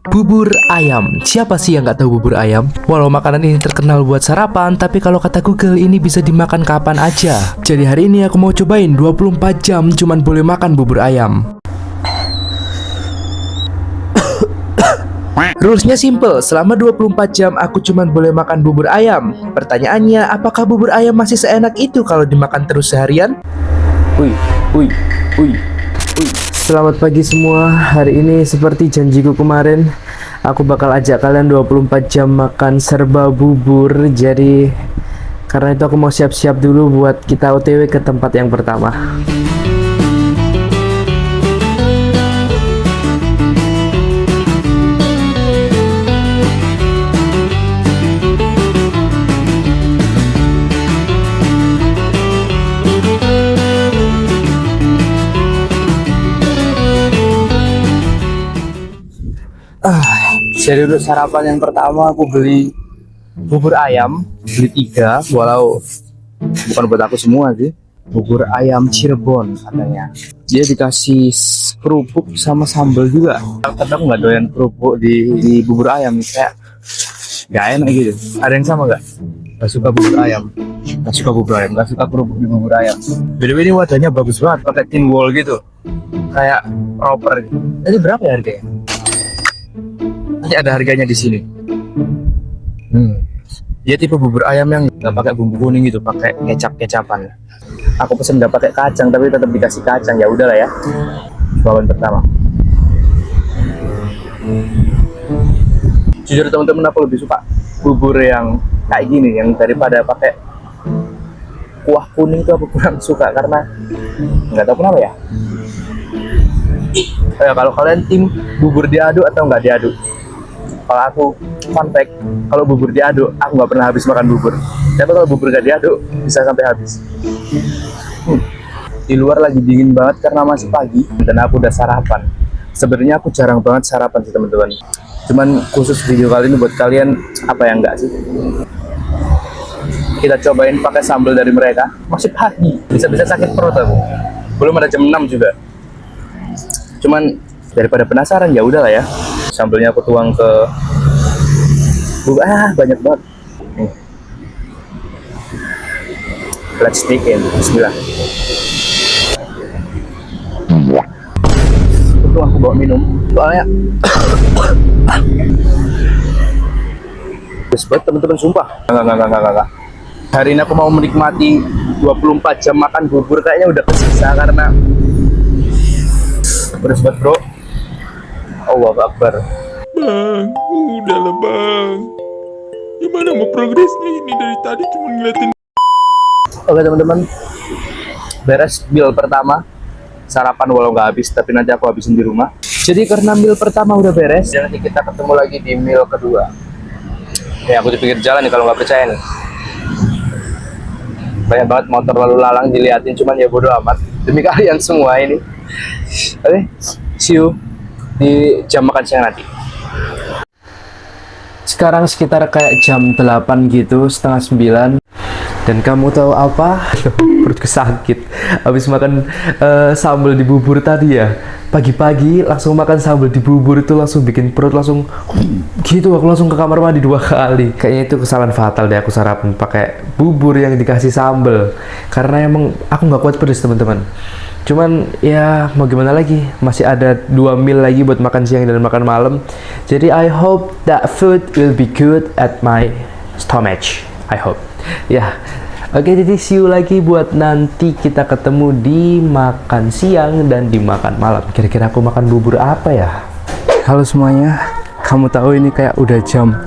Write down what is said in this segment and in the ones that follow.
Bubur ayam. Siapa sih yang nggak tahu bubur ayam? Walau makanan ini terkenal buat sarapan, tapi kalau kata Google ini bisa dimakan kapan aja. Jadi hari ini aku mau cobain 24 jam cuman boleh makan bubur ayam. Rulesnya simple, selama 24 jam aku cuman boleh makan bubur ayam. Pertanyaannya, apakah bubur ayam masih seenak itu kalau dimakan terus seharian? Wih. Selamat pagi semua. Hari ini seperti janjiku kemarin, aku bakal ajak kalian 24 jam makan serba bubur. Jadi karena itu aku mau siap-siap dulu buat kita OTW ke tempat yang pertama. Jadi untuk sarapan yang pertama aku beli bubur ayam, beli 3, walau bukan buat aku semua sih. Bubur ayam Cirebon katanya. Dia dikasih kerupuk sama sambal juga. Tapi aku nggak doyan kerupuk di bubur ayam, kayak nggak enak gitu. Ada yang sama nggak? Nggak suka bubur ayam, nggak suka bubur ayam, nggak suka kerupuk di bubur ayam. Beda ini wadahnya bagus banget, pakai tin wall gitu, kayak proper. Jadi berapa ya harganya? Nanti ada harganya di sini. Dia tipe bubur ayam yang nggak pakai bumbu kuning gitu, pakai kecap-kecapan. Aku pesen nggak pakai kacang, tapi tetap dikasih kacang. Ya udahlah ya. Bawaan pertama. Jujur teman-teman, aku lebih suka bubur yang kayak gini, yang daripada pakai kuah kuning itu aku kurang suka karena nggak tahu kenapa ya. Kalau kalian tim bubur diaduk atau nggak diaduk? Kalau aku, fun fact, kalau bubur diaduk, aku nggak pernah habis makan bubur. Tapi kalau bubur nggak diaduk, bisa sampai habis. Di luar lagi dingin banget karena masih pagi, dan aku udah sarapan. Sebenarnya aku jarang banget sarapan sih teman-teman. Cuman khusus video kali ini buat kalian, apa yang enggak sih? Kita cobain pakai sambal dari mereka. Masih pagi, bisa-bisa sakit perut aku. Belum ada jam 6 juga. Cuman daripada penasaran ya udahlah ya. Sambalnya aku tuang ke banyak banget. Let's dig in. Bismillah. Itu aku bawa minum. Soalnya banget teman-teman, sumpah. Enggak. Hari ini aku mau menikmati 24 jam makan bubur, kayaknya udah kesisa karena beres banget bro. Allahu Akbar. Bang, udahlah bang. Gimana mau progresnya ini, dari tadi cuma ngeliatin. Oke teman-teman, beres meal pertama. Sarapan walau nggak habis, tapi nanti aku habisin di rumah. Jadi karena meal pertama udah beres, dan nanti kita ketemu lagi di meal kedua. Ya aku di pinggir jalan nih kalau nggak percaya nih. Banyak banget motor lalu lalang diliatin, cuman ya bodo amat. Demi kalian semua ini. Oke, see you di jam makan siang nanti. Sekarang sekitar kayak jam 8 gitu, setengah 9. Dan kamu tahu apa? Perutku sakit habis makan sambal di bubur tadi ya. Pagi-pagi langsung makan sambal di bubur itu langsung bikin perut langsung gitu. Aku langsung ke kamar mandi 2 kali. Kayaknya itu kesalahan fatal deh aku sarapan pakai bubur yang dikasih sambal. Karena emang aku nggak kuat pedes teman-teman. Cuman ya mau gimana lagi, masih ada 2 meal lagi buat makan siang dan makan malam. Jadi I hope that food will be good at my stomach. I hope. Ya. Oke, jadi see you lagi buat nanti kita ketemu di makan siang dan di makan malam. Kira-kira aku makan bubur apa ya? Halo semuanya. Kamu tahu ini kayak udah jam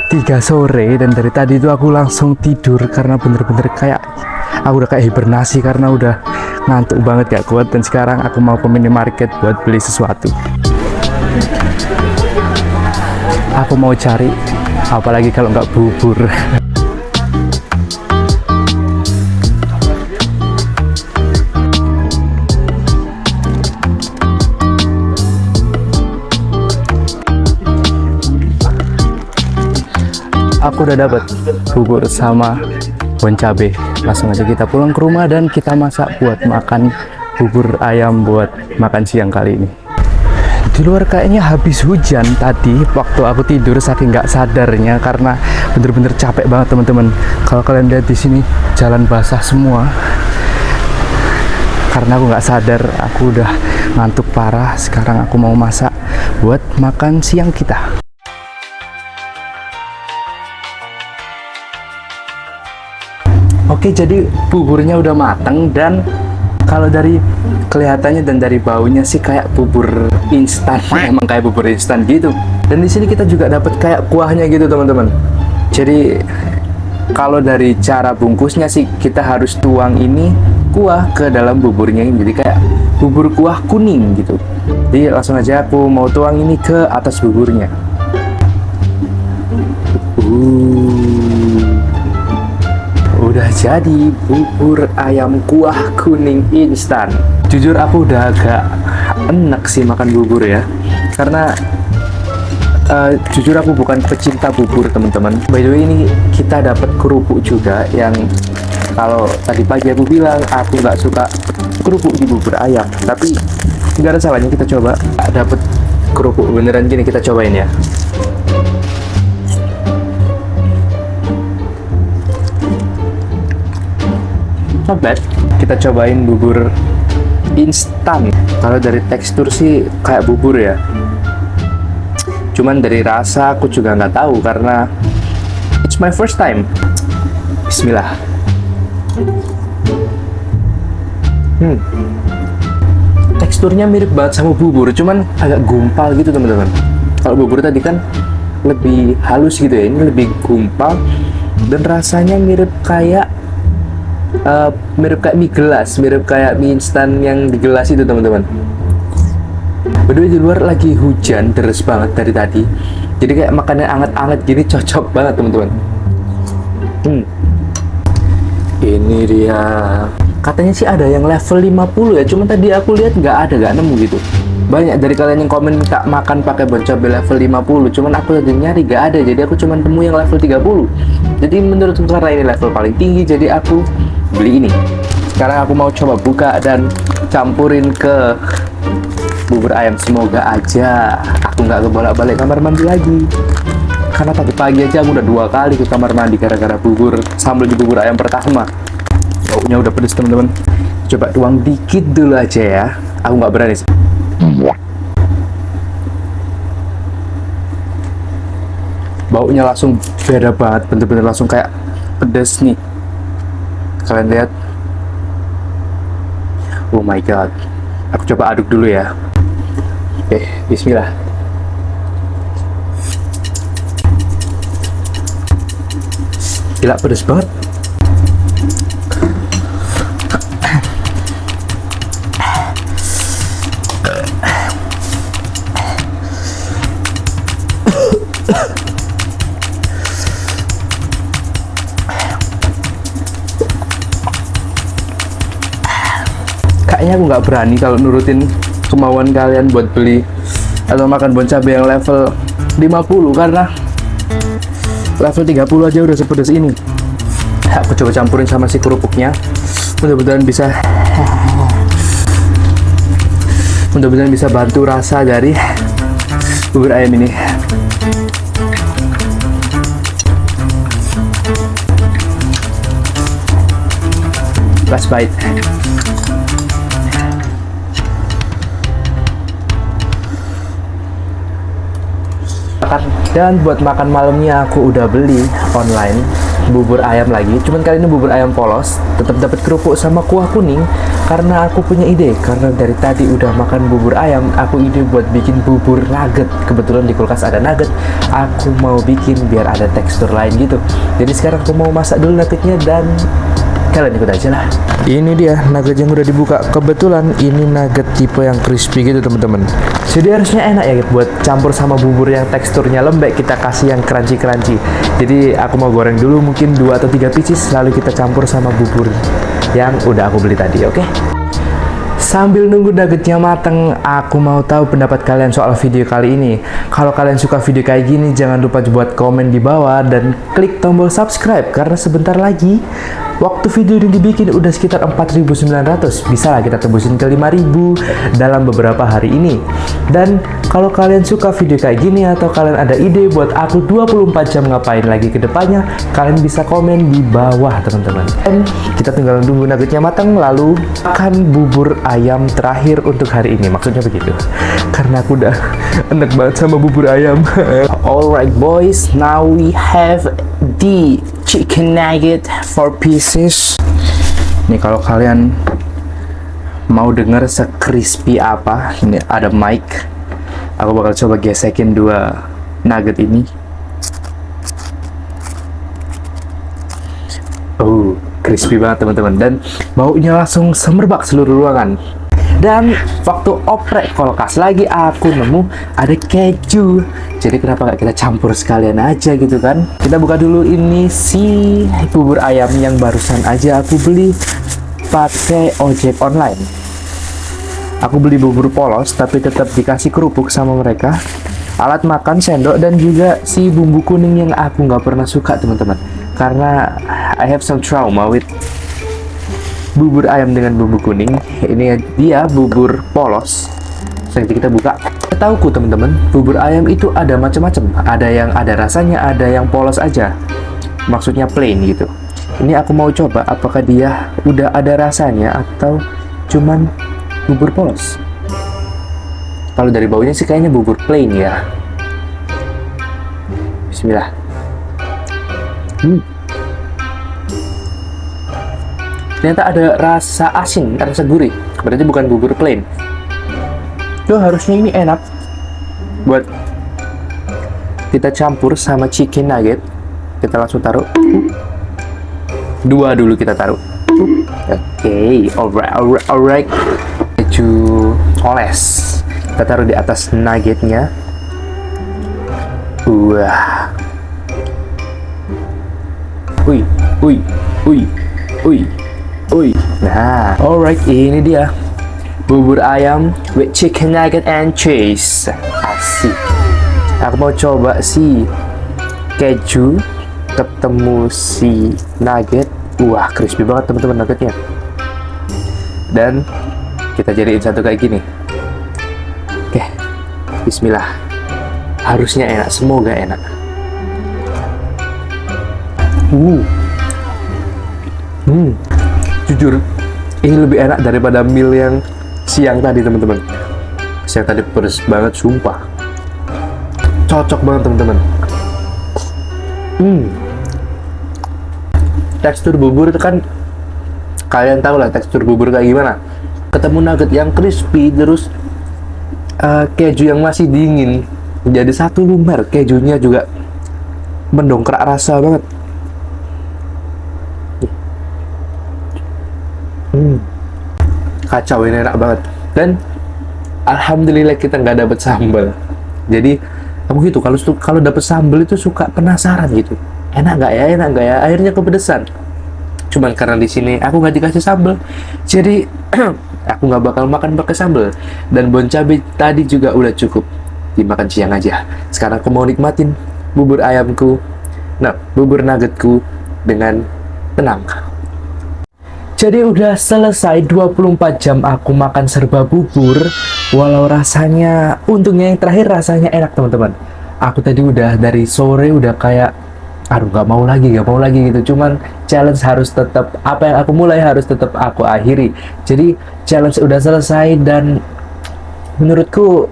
3 sore dan dari tadi itu aku langsung tidur karena bener-bener kayak aku udah kayak hibernasi karena udah ngantuk banget, gak kuat. Dan sekarang aku mau ke minimarket buat beli sesuatu. Aku mau cari, apalagi kalau nggak bubur. Aku udah dapat bubur sama bon cabe. Langsung aja kita pulang ke rumah dan kita masak buat makan bubur ayam buat makan siang kali ini. Di luar kayaknya habis hujan tadi waktu aku tidur saking nggak sadarnya karena bener-bener capek banget teman-teman. Kalau kalian lihat di sini jalan basah semua. Karena aku nggak sadar, aku udah ngantuk parah. Sekarang aku mau masak buat makan siang kita. Oke, jadi buburnya udah mateng dan kalau dari kelihatannya dan dari baunya sih kayak bubur instan, emang kayak bubur instan gitu. Dan di sini kita juga dapat kayak kuahnya gitu teman-teman. Jadi kalau dari cara bungkusnya sih kita harus tuang ini kuah ke dalam buburnya ini, jadi kayak bubur kuah kuning gitu. Jadi langsung aja aku mau tuang ini ke atas buburnya. Udah jadi bubur ayam kuah kuning instan. Jujur aku udah agak enak sih makan bubur ya, karena jujur aku bukan pecinta bubur teman-teman. By the way, ini kita dapat kerupuk juga yang kalau tadi pagi aku bilang aku nggak suka kerupuk di bubur ayam, tapi nggak ada salahnya kita coba. Dapat kerupuk beneran gini, kita cobain ya. Not bad. Kita cobain bubur instan. Kalau dari tekstur sih kayak bubur ya, cuman dari rasa aku juga nggak tahu karena it's my first time. Bismillah. Teksturnya mirip banget sama bubur, cuman agak gumpal gitu teman-teman. Kalau bubur tadi kan lebih halus gitu ya, ini lebih gumpal dan rasanya mirip kayak mie gelas, mirip kayak mie instan yang di gelas itu teman-teman. Berdua di luar lagi hujan deras banget dari tadi, jadi kayak makanan anget-anget gini cocok banget teman-teman. Ini dia. Katanya sih ada yang level 50 ya, cuman tadi aku lihat nggak nemu gitu. Banyak dari kalian yang komen kak makan pakai bon cabai level 50, cuman aku lagi nyari nggak ada, jadi aku cuman temu yang level 30. Jadi menurutku karena ini level paling tinggi, jadi aku beli ini. Sekarang aku mau coba buka dan campurin ke bubur ayam. Semoga aja aku nggak kebolak-balik kamar mandi lagi, karena pagi-pagi aja aku udah 2 kali ke kamar mandi gara-gara bubur sambal di bubur ayam pertama. Baunya udah pedes teman-teman. Coba tuang dikit dulu aja ya, aku nggak berani sih. Baunya langsung beda banget, bener-bener langsung kayak pedes nih. Kalian lihat? Oh my god. Aku coba aduk dulu ya. Oke, bismillah. Gila, pedes banget. Kayaknya aku nggak berani kalau nurutin kemauan kalian buat beli atau makan bon cabai yang level 50, karena level 30 aja udah sepedas ini. Aku coba campurin sama si kerupuknya, mudah-mudahan bisa bantu rasa dari bubur ayam ini. Last bite. Dan buat makan malamnya aku udah beli online bubur ayam lagi, cuman kali ini bubur ayam polos, tetap dapat kerupuk sama kuah kuning. Karena aku punya ide, karena dari tadi udah makan bubur ayam, aku ide buat bikin bubur nugget. Kebetulan di kulkas ada nugget, aku mau bikin biar ada tekstur lain gitu. Jadi sekarang aku mau masak dulu nuggetnya dan kalian ikut aja lah. Ini dia nugget yang udah dibuka. Kebetulan ini nugget tipe yang crispy gitu teman-teman. Jadi harusnya enak ya buat campur sama bubur yang teksturnya lembek, kita kasih yang crunchy. Jadi aku mau goreng dulu mungkin 2 atau 3 pieces, lalu kita campur sama bubur yang udah aku beli tadi, oke? Sambil nunggu nuggetnya mateng, aku mau tahu pendapat kalian soal video kali ini. Kalau kalian suka video kayak gini, jangan lupa buat komen di bawah dan klik tombol subscribe, karena sebentar lagi Waktu video ini dibikin udah sekitar 4.900. Bisa lah kita tebusin ke 5.000 dalam beberapa hari ini. Dan kalau kalian suka video kayak gini atau kalian ada ide buat aku 24 jam ngapain lagi ke depannya, kalian bisa komen di bawah teman-teman. Dan kita tinggal tunggu nuggetnya matang lalu makan bubur ayam terakhir untuk hari ini. Maksudnya begitu. Karena aku udah enak banget sama bubur ayam. Alright boys, now we have the chicken nugget 4 pieces. Nih kalau kalian mau denger se-crispy apa, ini ada mic. Aku bakal coba gesekin 2 nugget ini. Oh, crispy banget teman-teman, dan baunya langsung semerbak seluruh ruangan. Dan waktu oprek kulkas lagi aku nemu ada keju. Jadi kenapa nggak kita campur sekalian aja gitu kan? Kita buka dulu ini si bubur ayam yang barusan aja aku beli pakai ojek online. Aku beli bubur polos tapi tetap dikasih kerupuk sama mereka. Alat makan, sendok, dan juga si bumbu kuning yang aku nggak pernah suka teman-teman. Karena I have some trauma with bubur ayam dengan bumbu kuning. Ini dia bubur polos. Nanti kita buka. Tauku teman-teman, bubur ayam itu ada macam-macam. Ada yang ada rasanya, ada yang polos aja. Maksudnya plain gitu. Ini aku mau coba apakah dia udah ada rasanya atau cuman bubur polos. Kalau dari baunya sih kayaknya bubur plain ya. Bismillah. Ternyata ada rasa asin, rasa gurih. Berarti bukan bubur plain. Tuh harusnya ini enak buat kita campur sama chicken nugget. Kita langsung taruh. 2 dulu kita taruh. Oke, alright. Keju oles. Kita taruh di atas nuggetnya. Wah. Uy. Nah, alright, ini dia bubur ayam with chicken nugget and cheese. Asik. Aku mau coba si keju ketemu si nugget. Wah, crispy banget teman-teman nuggetnya. Dan kita jadiin satu kayak gini. Oke, bismillah. Harusnya enak, semoga enak. Jujur, ini lebih enak daripada meal yang siang tadi teman-teman. Siang tadi pedes banget, sumpah. Cocok banget teman-teman. Tekstur bubur itu kan, kalian tahu lah tekstur bubur kayak gimana. Ketemu nugget yang crispy, terus keju yang masih dingin, jadi satu lumer. Kejunya juga mendongkrak rasa banget. Kacau, ini enak banget. Dan alhamdulillah kita nggak dapet sambal. Jadi aku gitu, kalau dapet sambal itu suka penasaran gitu. Enak nggak ya? Akhirnya kepedesan. Cuman karena di sini aku nggak dikasih sambal, jadi aku nggak bakal makan pakai sambal. Dan bon cabai tadi juga udah cukup dimakan siang aja. Sekarang aku mau nikmatin bubur ayamku, bubur nuggetku dengan tenang. Jadi udah selesai 24 jam aku makan serba bubur. Walau rasanya, untungnya yang terakhir rasanya enak teman-teman. Aku tadi udah dari sore udah kayak aduh gak mau lagi gitu. Cuman challenge harus tetap, apa yang aku mulai harus tetap aku akhiri. Jadi challenge udah selesai dan menurutku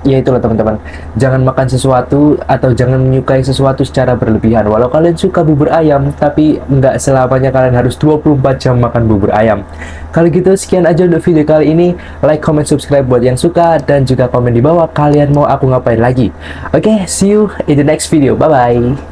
ya itulah teman-teman, jangan makan sesuatu atau jangan menyukai sesuatu secara berlebihan. Walau kalian suka bubur ayam, tapi nggak selamanya kalian harus 24 jam makan bubur ayam. Kalau gitu sekian aja untuk video kali ini. Like, comment, subscribe buat yang suka, dan juga komen di bawah kalian mau aku ngapain lagi. Oke, see you in the next video. Bye bye.